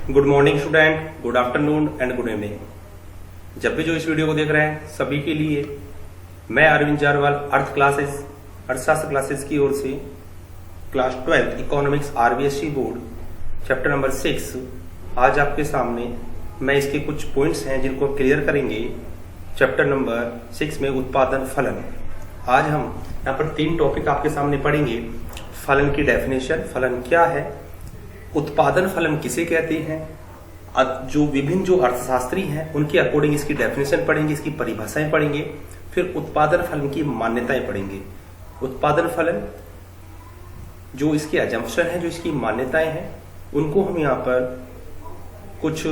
Good morning student, good afternoon and good evening. जब भी जो इस वीडियो को देख रहे हैं सभी के लिए मैं अरविंद जारवाल अर्थशास्त्र क्लासेस की ओर से class 12 economics RBSE board chapter number 6 आज आपके सामने मैं इसके कुछ पॉइंट्स हैं जिनको क्लियर करेंगे। चैप्टर नंबर 6 में उत्पादन फलन। आज हम यहाँ पर 3 टॉपिक आपके सामने पढ़ेंगे। फलन की डेफिनेशन, फलन क्या है, उत्पादन फलन किसे कहते हैं, जो विभिन्न जो अर्थशास्त्री हैं उनके अकॉर्डिंग इसकी डेफिनेशन पढ़ेंगे, इसकी परिभाषाएं पढ़ेंगे, फिर उत्पादन फलन की मान्यताएं पढ़ेंगे। उत्पादन फलन जो इसके अजम्पशन है, जो इसकी मान्यताएं हैं, उनको हम यहाँ पर कुछ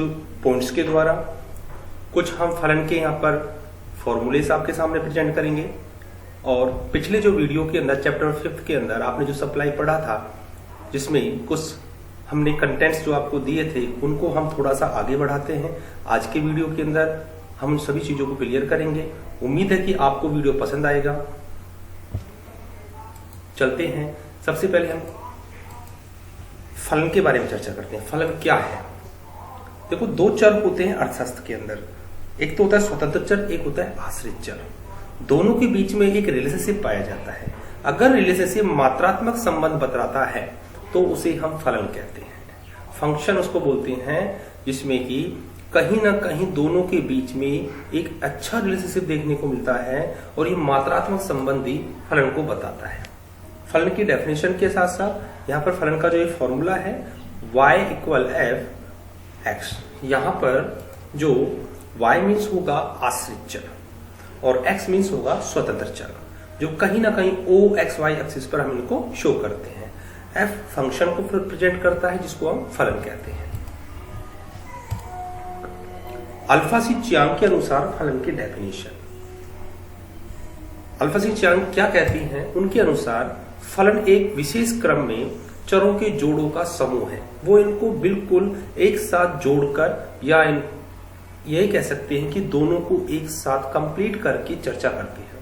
पॉइंट्स के द्वारा, कुछ हम फलन के यहाँ पर फॉर्मूलेस आपके सामने प्रेजेंट करेंगे। और पिछले जो वीडियो के अंदर चैप्टर 5 के अंदर आपने जो सप्लाई पढ़ा था, जिसमें कुछ हमने कंटेंट्स जो आपको दिए थे उनको हम थोड़ा सा आगे बढ़ाते हैं। आज के वीडियो के अंदर हम उन सभी चीजों को क्लियर करेंगे। उम्मीद है कि आपको वीडियो पसंद आएगा। चलते हैं, सबसे पहले हम फलन के बारे में चर्चा करते हैं। फलन क्या है? देखो, 2 चर होते हैं अर्थशास्त्र के अंदर। एक तो होता है स्वतंत्र चर, एक होता है आश्रित चर। दोनों के बीच में एक रिलेशनशिप पाया जाता है। अगर रिलेशनशिप मात्रात्मक संबंध बतलाता है तो उसे हम फलन कहते हैं। फंक्शन उसको बोलते हैं जिसमें कि कहीं ना कहीं दोनों के बीच में एक अच्छा रिलेशनशिप देखने को मिलता है और ये मात्रात्मक संबंधी फलन को बताता है। फलन की डेफिनेशन के साथ साथ यहाँ पर फलन का जो एक फॉर्मूला है y = f(x), यहाँ पर जो y मीन्स होगा आश्रित चर और x मीन्स होगा स्वतंत्र चर, जो कहीं ना कहीं OXY एक्सिस पर हम इनको शो करते हैं। f फंक्शन को प्रेजेंट करता है जिसको हम फलन कहते हैं। अल्फा सी चियांग के अनुसार फलन की डेफिनेशन, अल्फा सी चियांग क्या कहती हैं? उनके अनुसार फलन एक विशेष क्रम में चरों के जोड़ों का समूह है। वो इनको बिल्कुल एक साथ जोड़कर, या यही कह सकते हैं कि दोनों को एक साथ कंप्लीट करके चर्चा करती है।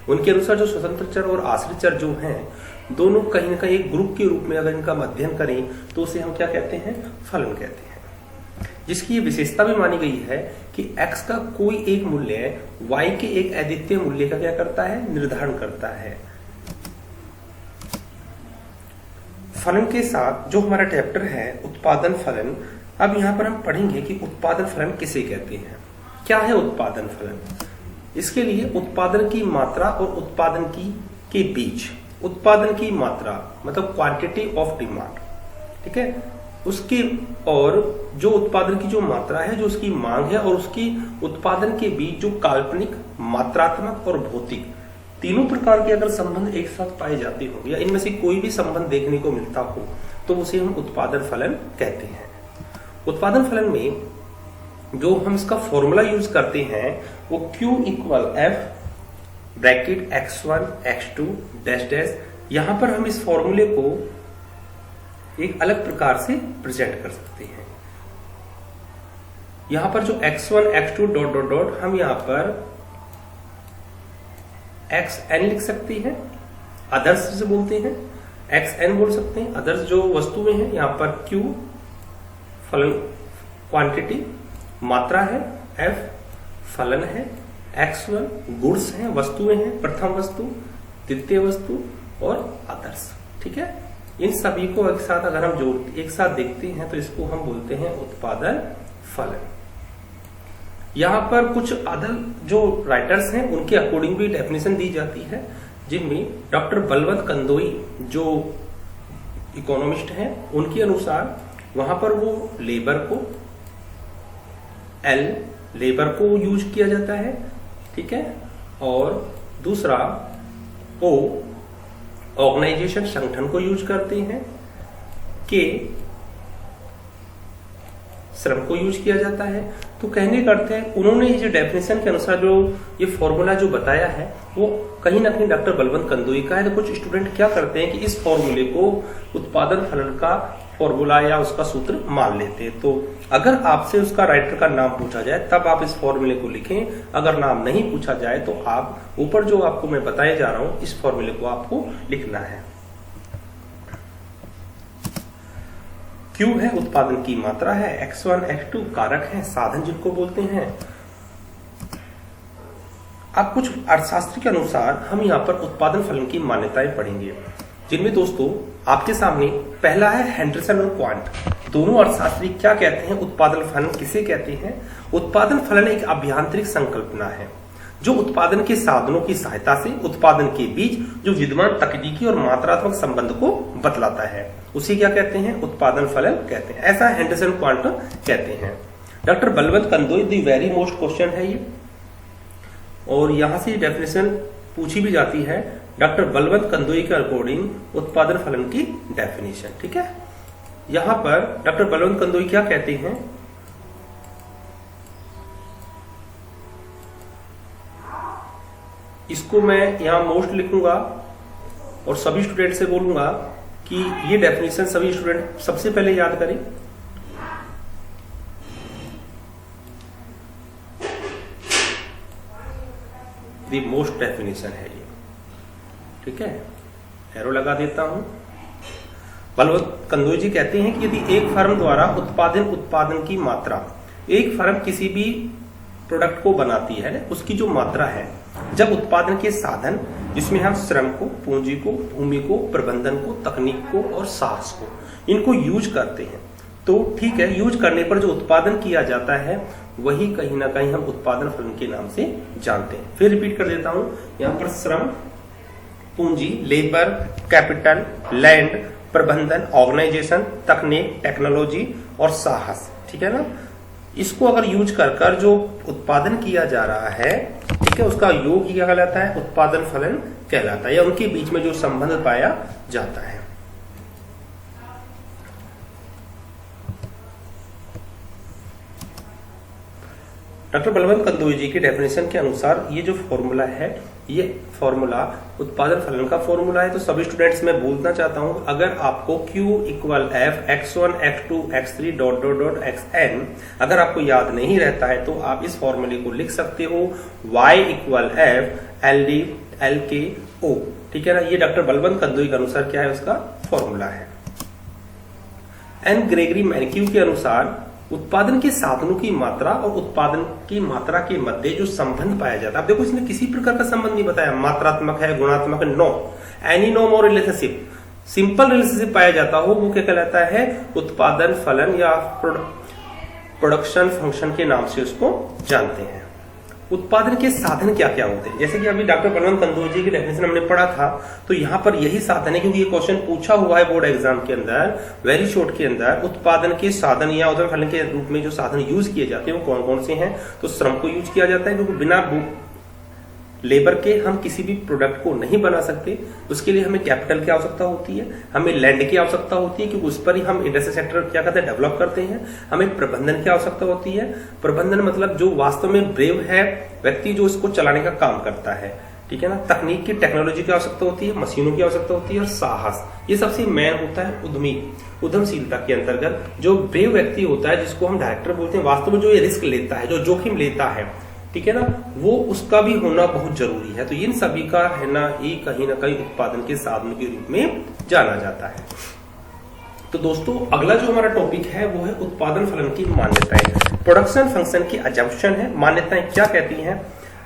उनके अनुसार जो स्वतंत्र चर और आश्रित चर जो हैं, दोनों कहीं ना कहीं एक ग्रुप के रूप में अगर इनका अध्ययन करें तो उसे हम क्या कहते हैं? फलन कहते हैं। जिसकी ये विशेषता भी मानी गई है कि x का कोई एक मूल्य y के एक अद्वितीय मूल्य का क्या करता है? निर्धारण करता है। फलन के साथ जो हमारा चैप्टर है उत्पादन फलन, अब यहाँ पर हम पढ़ेंगे कि उत्पादन फलन किसे कहते हैं, क्या है उत्पादन फलन। इसके लिए उत्पादन की मात्रा और उत्पादन के बीच, उत्पादन की मात्रा मतलब क्वांटिटी ऑफ डिमांड, ठीक है, उसकी, और जो उत्पादन की जो मात्रा है, जो उसकी मांग है, और उसकी उत्पादन के बीच जो काल्पनिक, मात्रात्मक और भौतिक तीनों प्रकार के अगर संबंध एक साथ पाए जाते हो या इनमें से कोई भी संबंध देखने को मिलता हो तो उसे हम उत्पादन फलन कहते हैं। उत्पादन फलन में जो हम इसका फॉर्मूला यूज करते हैं वो Q = F bracket x1 x2 dash dash. यहां पर हम इस फॉर्मूले को एक अलग प्रकार से प्रेजेंट कर सकते हैं। यहां पर जो x1 x2 dot dot dot, हम यहां पर xn लिख सकते हैं, अदर्स से बोलते हैं, xn बोल सकते हैं। अदर्स जो वस्तुएं हैं, यहां पर Q फलन क्वांटिटी मात्रा है, F फलन है, x1 गुड्स हैं, वस्तुएं हैं, प्रथम वस्तु, द्वितीय वस्तु और अदर्स, ठीक है। इन सभी को एक साथ अगर हम एक साथ देखते हैं तो इसको हम बोलते हैं उत्पादन फलन। यहां पर कुछ अदर जो राइटर्स हैं उनके अकॉर्डिंग भी डेफिनेशन दी जाती है, जिनमें डॉक्टर बलवंत कंदोई जो इकोनॉमिस्ट हैं उनके अनुसार वहां पर वो लेबर को यूज किया जाता है, ठीक है, और दूसरा O ऑर्गेनाइजेशन, संगठन को यूज करते हैं, के श्रम को यूज किया जाता है। तो कहने का अर्थ है उन्होंने ये जो डेफिनेशन के अनुसार जो ये फॉर्मूला जो बताया है वो कहीं ना कहीं डॉक्टर बलवंत कंदोई का है। तो कुछ स्टूडेंट क्या करते हैं कि इस फॉर्मूले को उत्पादन फलन का फॉर्मूला या उसका सूत्र मान लेते हैं। तो अगर आपसे उसका राइटर का नाम पूछा जाए तब आप इस फॉर्मूले को लिखें, अगर नाम नहीं पूछा जाए तो आप ऊपर जो आपको मैं बताया जा रहा हूं इस फॉर्मूले को आपको लिखना है। Q है उत्पादन की मात्रा है, X1 X2 कारक है, साधन जिनको बोलते हैं। अब कुछ अर्थशास्त्र के अनुसार हम यहाँ पर उत्पादन फलन की मान्यताएं पढ़ेंगे, जिनमें दोस्तों आपके सामने पहला है हेंडरसन और क्वांट। दोनों अर्थशास्त्री क्या कहते हैं, उत्पादन फलन किसे कहते हैं? उत्पादन फलन एक अभ्यांतरिक संकल्पना है जो उत्पादन के साधनों की सहायता से उत्पादन के बीच जो विद्यमान तकनीकी और मात्रात्मक संबंध को बतलाता है, उसे क्या कहते हैं? उत्पादन फलन कहते हैं। ऐसा हेंडरसन क्वांट कहते हैं। डॉक्टर बलवंत कंदोई दी वेरी मोस्ट क्वेश्चन है ये, और यहां से डेफिनेशन पूछी भी जाती है। डॉक्टर बलवंत कंदोई के अकॉर्डिंग उत्पादन फलन की डेफिनेशन, ठीक है। यहां पर डॉक्टर बलवंत कंदोई क्या कहते हैं? इसको मैं यहां मोस्ट लिखूंगा और सभी स्टूडेंट से बोलूंगा कि ये डेफिनेशन सभी स्टूडेंट सबसे पहले याद करें। दी मोस्ट डेफिनेशन है ये, ठीक है। एरो लगा देता हूं। बलवंत कंदोई जी कहते हैं कि यदि एक फर्म द्वारा उत्पादन की मात्रा, एक फर्म किसी भी प्रोडक्ट को बनाती है, उसकी जो मात्रा है, जब उत्पादन के साधन जिसमें हम श्रम को, पूंजी को, भूमि को, प्रबंधन को, तकनीक को और साहस को, इनको यूज करते हैं, तो ठीक है, यूज करने पर जो उत्पादन किया जाता है वही कहीं ना कहीं हम उत्पादन फलन के नाम से जानते हैं। फिर रिपीट कर देता हूं, यहां पर श्रम, पूंजी, लेबर, कैपिटल, लैंड, प्रबंधन, ऑर्गेनाइजेशन, तकनीक, टेक्नोलॉजी और साहस, ठीक है ना। इसको अगर यूज कर जो उत्पादन किया जा रहा है, ठीक है, उसका योग क्या कहलाता है? उत्पादन फलन कहलाता है, या उनके बीच में जो संबंध पाया जाता है। डॉक्टर बलवंत कंदोई जी की डेफिनेशन के अनुसार ये जो फॉर्मूला है, ये फॉर्मूला उत्पादन फलन का फॉर्मूला है। तो सभी स्टूडेंट्स में बोलना चाहता हूं, अगर आपको Q equal F X1 X2 X3 dot dot dot Xn अगर आपको याद नहीं रहता है तो आप इस फॉर्मूले को लिख सकते हो Y equal F LD LK O, ठीक है ना। ये डॉक्टर बलवंत कंदोई के अनुसार क्या है, उसका फॉर्मूला है। एन ग्रेगरी मैनक्यू के अनुसार उत्पादन के साधनों की मात्रा और उत्पादन की मात्रा के मध्य जो संबंध पाया जाता है, अब देखो इसने किसी प्रकार का संबंध नहीं बताया, मात्रात्मक है, गुणात्मक है, नो, एनी नॉर्म और रिलेशनशिप, सिंपल रिलेशनशिप पाया जाता हो, वो क्या कहलाता है? उत्पादन फलन या प्रोडक्शन फंक्शन के नाम से उसको जानते हैं। उत्पादन के साधन क्या क्या होते हैं? जैसे कि अभी डॉक्टर बलवंत कंदोई जी की डेफिनेशन हमने पढ़ा था, तो यहाँ पर यही साधन है, क्योंकि ये क्वेश्चन पूछा हुआ है बोर्ड एग्जाम के अंदर, वेरी शॉर्ट के अंदर। उत्पादन के साधन या उत्पादन फलन के रूप में जो साधन यूज किए जाते हैं वो कौन कौन से हैं? तो श्रम को यूज किया जाता है, क्योंकि बिना लेबर के हम किसी भी प्रोडक्ट को नहीं बना सकते। उसके लिए हमें कैपिटल की आवश्यकता होती है, हमें लैंड की आवश्यकता होती है, क्योंकि उस पर ही हम इंडस्ट्रियल सेक्टर क्या कहते हैं, डेवलप करते हैं। हमें प्रबंधन की आवश्यकता होती है, प्रबंधन मतलब जो वास्तव में ब्रेव है व्यक्ति जो इसको चलाने का काम करता है, ठीक है ना। तकनीक की, टेक्नोलॉजी की आवश्यकता होती है, मशीनों की आवश्यकता होती है, और साहस, ये सबसे मेन होता है उद्यमशीलता के अंतर्गत। जो ब्रेव व्यक्ति होता है, जिसको हम डायरेक्टर बोलते हैं, वास्तव में जो ये रिस्क लेता है, जो जोखिम लेता है, ठीक है ना, वो उसका भी होना बहुत जरूरी है। तो इन सभी का है ना, ये कहीं ना कहीं उत्पादन के साधन के रूप में जाना जाता है। तो दोस्तों अगला जो हमारा टॉपिक है वो है उत्पादन फलन की मान्यताएं। प्रोडक्शन फंक्शन की अजम्पशन है। मान्यताएं क्या कहती हैं?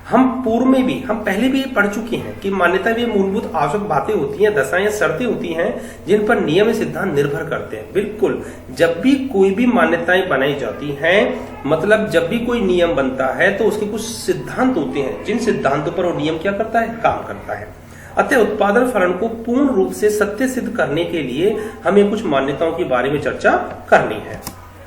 हम पहले भी पढ़ चुके हैं कि मान्यता भी मूलभूत आवश्यक बातें होती हैं, दशाएं या शर्तें होती हैं जिन पर नियम या सिद्धांत निर्भर करते हैं। बिल्कुल, जब भी कोई भी मान्यताएं बनाई जाती हैं, मतलब जब भी कोई नियम बनता है तो उसके कुछ सिद्धांत होते हैं, जिन सिद्धांतों पर वो नियम क्या करता है, काम करता है। अतः उत्पादन फलन को पूर्ण रूप से सत्य सिद्ध करने के लिए हमें कुछ मान्यताओं के बारे में चर्चा करनी है,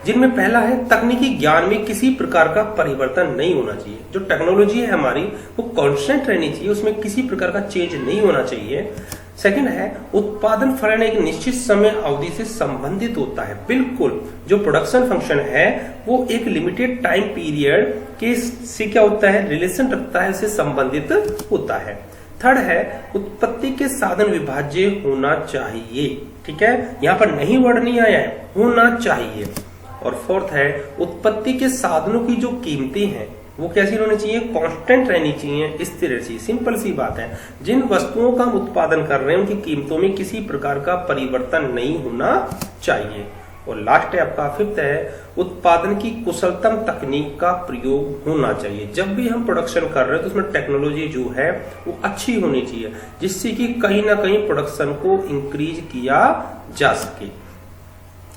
जिनमें पहला है तकनीकी ज्ञान में किसी प्रकार का परिवर्तन नहीं होना चाहिए। जो टेक्नोलॉजी है हमारी वो कांस्टेंट रहनी चाहिए, उसमें किसी प्रकार का चेंज नहीं होना चाहिए। सेकंड है उत्पादन फलन एक निश्चित समय अवधि से संबंधित होता है। बिल्कुल, जो प्रोडक्शन फंक्शन है वो एक लिमिटेड टाइम पीरियड के से क्या होता है, रिलेशन रखता है, उससे संबंधित होता है। थर्ड है उत्पत्ति के साधन विभाज्य होना चाहिए। ठीक है, यहाँ पर नहीं वर्ड नहीं आया है, होना चाहिए। और फोर्थ है उत्पत्ति के साधनों की जो कीमतें हैं वो कैसी होनी चाहिए, कांस्टेंट रहनी चाहिए, स्थिर रहनी चाहिए। सिंपल सी बात है, जिन वस्तुओं का हम उत्पादन कर रहे हैं उनकी कीमतों में किसी प्रकार का परिवर्तन नहीं होना चाहिए। और लास्ट है आपका फिफ्थ है, उत्पादन की कुशलतम तकनीक का प्रयोग होना चाहिए। जब भी हम प्रोडक्शन कर रहे हैं तो उसमें टेक्नोलॉजी जो है वो अच्छी होनी चाहिए, जिससे कि कहीं ना कहीं प्रोडक्शन को इंक्रीज किया जा सके।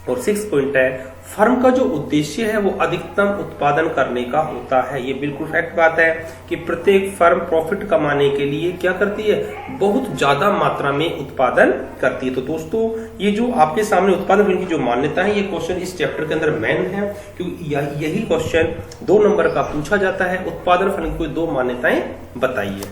और 6 पॉइंट है, फर्म का जो उद्देश्य है वो अधिकतम उत्पादन करने का होता है। ये बिल्कुल फैक्ट बात है कि प्रत्येक फर्म प्रॉफिट कमाने के लिए क्या करती है, बहुत ज्यादा मात्रा में उत्पादन करती है। तो दोस्तों ये जो आपके सामने उत्पादन फलन की जो मान्यता है, ये क्वेश्चन इस चैप्टर के अंदर मेन है, क्योंकि यही क्वेश्चन 2 नंबर का पूछा जाता है। उत्पादन फलन की कोई 2 मान्यताएं बताइए।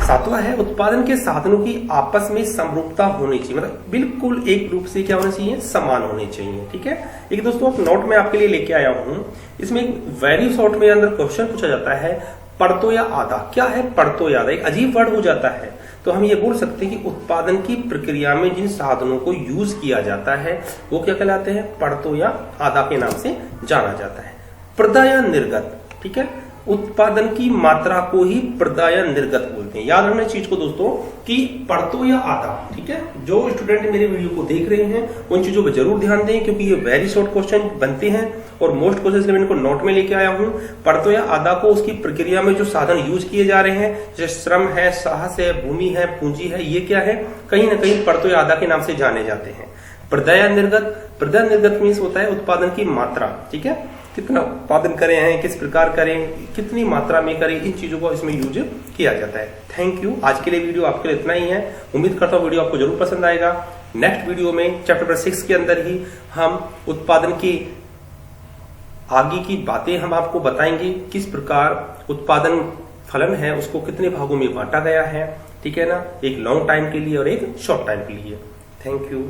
7वां है, उत्पादन के साधनों की आपस में समरूपता होनी चाहिए, मतलब बिल्कुल एक रूप से क्या होना चाहिए, समान होने चाहिए। ठीक है, एक दोस्तों आप नोट में आपके लिए लेके आया हूं, इसमें एक वेरी शॉर्ट में अंदर क्वेश्चन पूछा जाता है, पड़तो या आधा। क्या है पड़तो या आधा, एक अजीब वर्ड हो जाता है। तो हम ये बोल सकते हैं कि उत्पादन की प्रक्रिया में जिन साधनों को यूज किया जाता है वो क्या कहलाते हैं, पड़तो या आधा के नाम से जाना जाता है। प्रदा या निर्गत, ठीक है, उत्पादन की मात्रा को ही प्रदा या निर्गत बोलते हैं। याद रखना इस चीज को दोस्तों कि पड़तो या आधा, ठीक है। जो स्टूडेंट मेरे वीडियो को देख रहे हैं उन चीजों पर जरूर ध्यान दें, क्योंकि ये वेरी शॉर्ट क्वेश्चन बनते हैं और मोस्ट क्वेश्चन मैं इनको नोट में लेके आया हूं। पड़तो या आधा को उसकी प्रक्रिया में जो साधन यूज किए जा रहे हैं, जैसे श्रम है, साहस है, भूमि है, पूंजी है, ये क्या है, कहीं ना कहीं पड़तो या आधा के नाम से जाने जाते हैं। प्रदा या निर्गत, प्रदा निर्गत मीन्स होता है उत्पादन की मात्रा, ठीक है, कितना उत्पादन करें हैं, किस प्रकार करें, कितनी मात्रा में करें, इन चीजों को इसमें यूज किया जाता है। Thank you. आज के लिए वीडियो आपके लिए इतना ही है। उम्मीद करता हूँ वीडियो आपको जरूर पसंद आएगा। नेक्स्ट वीडियो में चैप्टर नंबर 6 के अंदर ही हम उत्पादन की आगे की बातें हम आपको बताएंगे, किस प्रकार उत्पादन फलन है उसको कितने भागों में बांटा गया है, ठीक है ना, एक लॉन्ग टाइम के लिए और एक शॉर्ट टाइम के लिए। Thank you.